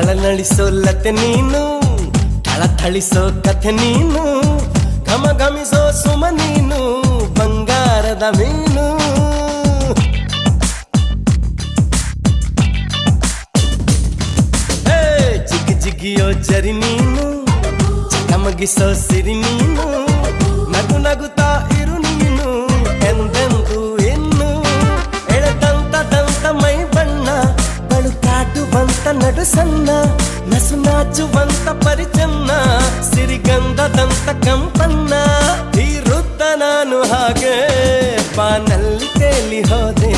ಥಳನಳಿಸೋ ಲತೆ ನೀನು, ಥಳಥಳಿಸೋ ಕಥೆ ನೀನು, ಘಮ ಘಮಿಸೋ ಸುಮ ನೀನು, ಬಂಗಾರದ ಮೀನು. ಜಿಗಿ ಜಿಗಿಯೋ ಜರಿ ನೀನು, ಚಕಮಗಿಸೋ ಸಿರಿ ನೀನು, ನಗು ನಗುತ್ತಾ ಇರು ನೀನು ಎಂದೆಂದು ಇನ್ನು. ಎಳೆದಂತ ದಂತ ಮೈ ಬಣ್ಣ, ಬಳುಕಾಟುವಂತ ನಡು ಸಣ್ಣ, ನಸು ನಾಚುವಂತ ಪರಿಚನ್ನ, ಸಿರಿಗಂಧದಂತ ಕಂಪನ್ನ. ಈ ವೃತ್ತ ನಾನು ಹಾಗೆ ಬಾನಲ್ಲಿ ತೇಲಿ ಹೋದೆ,